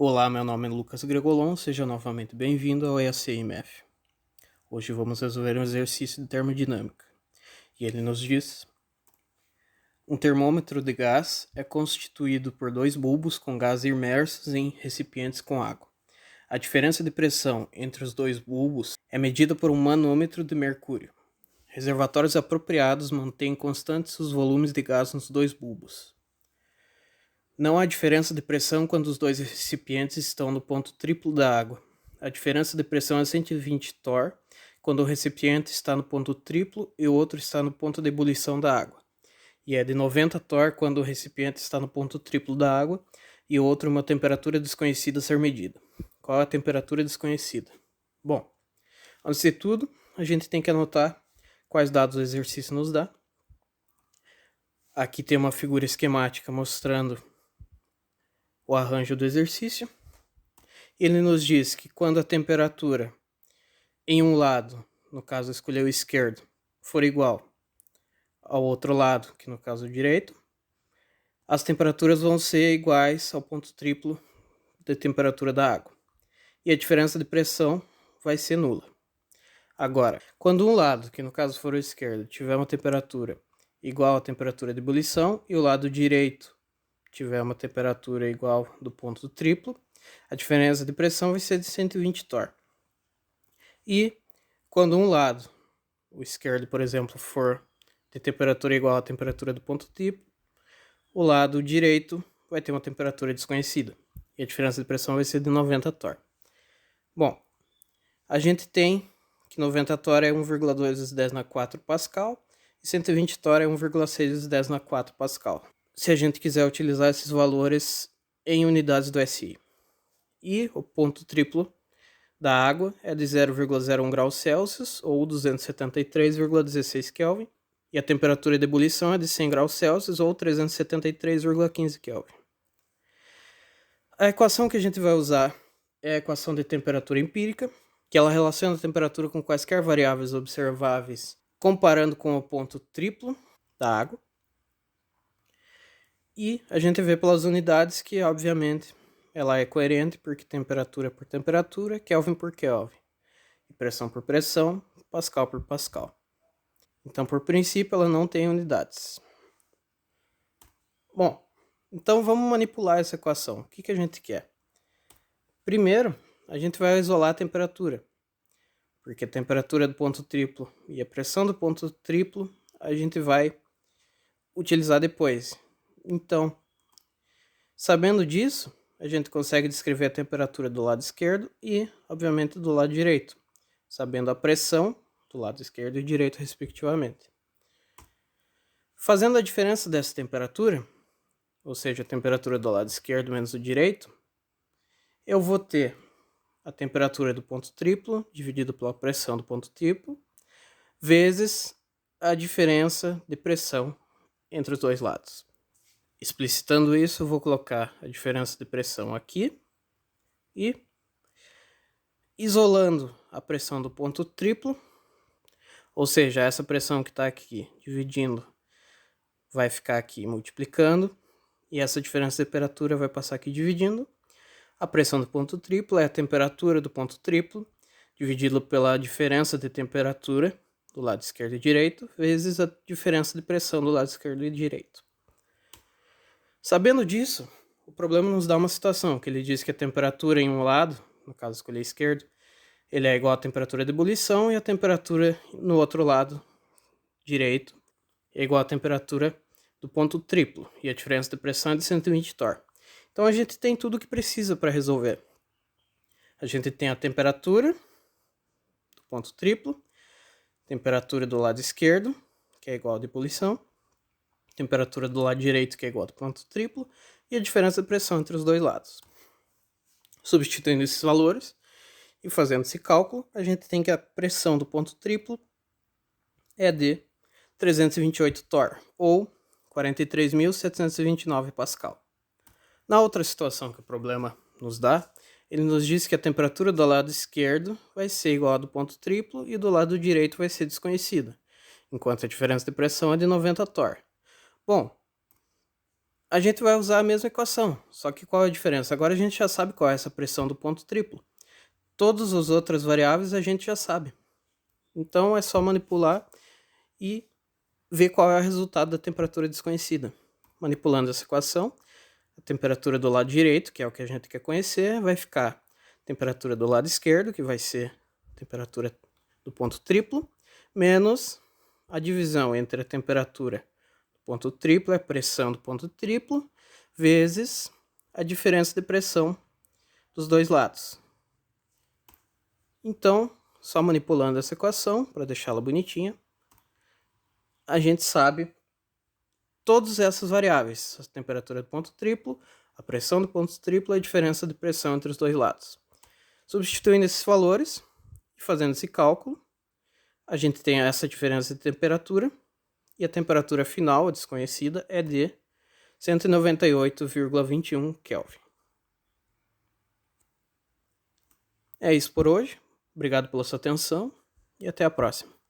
Olá, meu nome é Lucas Gregolon, seja novamente bem-vindo ao EAC-IMF. Hoje vamos resolver um exercício de termodinâmica. E ele nos diz: um termômetro de gás é constituído por dois bulbos com gás imersos em recipientes com água. A diferença de pressão entre os dois bulbos é medida por um manômetro de mercúrio. Reservatórios apropriados mantêm constantes os volumes de gás nos dois bulbos. Não há diferença de pressão quando os dois recipientes estão no ponto triplo da água. A diferença de pressão é 120 torr quando o recipiente está no ponto triplo e o outro está no ponto de ebulição da água. E é de 90 torr quando o recipiente está no ponto triplo da água e o outro uma temperatura desconhecida a ser medida. Qual é a temperatura desconhecida? Bom, antes de tudo, a gente tem que anotar quais dados o exercício nos dá. Aqui tem uma figura esquemática mostrando o arranjo do exercício. Ele nos diz que quando a temperatura em um lado, no caso escolher o esquerdo, for igual ao outro lado, que no caso o direito, as temperaturas vão ser iguais ao ponto triplo de temperatura da água. E a diferença de pressão vai ser nula. Agora, quando um lado, que no caso for o esquerdo, tiver uma temperatura igual à temperatura de ebulição e o lado direito tiver uma temperatura igual do ponto triplo, a diferença de pressão vai ser de 120 torr. E quando um lado, o esquerdo, por exemplo, for de temperatura igual à temperatura do ponto triplo, o lado direito vai ter uma temperatura desconhecida. E a diferença de pressão vai ser de 90 torr. Bom, a gente tem que 90 torr é 1,2 vezes 10 na 4 pascal e 120 torr é 1,6 vezes 10 na 4 pascal. Se a gente quiser utilizar esses valores em unidades do SI. E o ponto triplo da água é de 0,01 graus Celsius ou 273,16 Kelvin. E a temperatura de ebulição é de 100 graus Celsius ou 373,15 Kelvin. A equação que a gente vai usar é a equação de temperatura empírica, que ela relaciona a temperatura com quaisquer variáveis observáveis, comparando com o ponto triplo da água. E a gente vê pelas unidades que, obviamente, ela é coerente, porque temperatura por temperatura, Kelvin por Kelvin. E pressão por pressão, Pascal por Pascal. Então, por princípio, ela não tem unidades. Bom, então vamos manipular essa equação. O que a gente quer? Primeiro, a gente vai isolar a temperatura, porque a temperatura do ponto triplo e a pressão do ponto triplo a gente vai utilizar depois. Então, sabendo disso, a gente consegue descrever a temperatura do lado esquerdo e, obviamente, do lado direito, sabendo a pressão do lado esquerdo e direito, respectivamente. Fazendo a diferença dessa temperatura, ou seja, a temperatura do lado esquerdo menos o direito, eu vou ter a temperatura do ponto triplo dividido pela pressão do ponto triplo, vezes a diferença de pressão entre os dois lados. Explicitando isso, eu vou colocar a diferença de pressão aqui e isolando a pressão do ponto triplo, ou seja, essa pressão que está aqui dividindo vai ficar aqui multiplicando e essa diferença de temperatura vai passar aqui dividindo. A pressão do ponto triplo é a temperatura do ponto triplo dividido pela diferença de temperatura do lado esquerdo e direito vezes a diferença de pressão do lado esquerdo e direito. Sabendo disso, o problema nos dá uma situação que ele diz que a temperatura em um lado, no caso escolher esquerdo, ele é igual à temperatura de ebulição e a temperatura no outro lado, direito, é igual à temperatura do ponto triplo e a diferença de pressão é de 120 torr. Então a gente tem tudo o que precisa para resolver. A gente tem a temperatura do ponto triplo, temperatura do lado esquerdo, que é igual à de ebulição, temperatura do lado direito, que é igual ao ponto triplo, e a diferença de pressão entre os dois lados. Substituindo esses valores e fazendo esse cálculo, a gente tem que a pressão do ponto triplo é de 328 torr, ou 43.729 pascal. Na outra situação que o problema nos dá, ele nos diz que a temperatura do lado esquerdo vai ser igual à do ponto triplo e do lado direito vai ser desconhecida, enquanto a diferença de pressão é de 90 torr. Bom, a gente vai usar a mesma equação, só que qual é a diferença? Agora a gente já sabe qual é essa pressão do ponto triplo. Todas as outras variáveis a gente já sabe. Então é só manipular e ver qual é o resultado da temperatura desconhecida. Manipulando essa equação, a temperatura do lado direito, que é o que a gente quer conhecer, vai ficar a temperatura do lado esquerdo, que vai ser a temperatura do ponto triplo, menos a divisão entre a temperatura do ponto triplo, a pressão do ponto triplo, vezes a diferença de pressão dos dois lados. Então, só manipulando essa equação, para deixá-la bonitinha, a gente sabe todas essas variáveis: a temperatura do ponto triplo, a pressão do ponto triplo e a diferença de pressão entre os dois lados. Substituindo esses valores e fazendo esse cálculo, a gente tem essa diferença de temperatura, e a temperatura final, a desconhecida, é de 198,21 Kelvin. É isso por hoje. Obrigado pela sua atenção e até a próxima.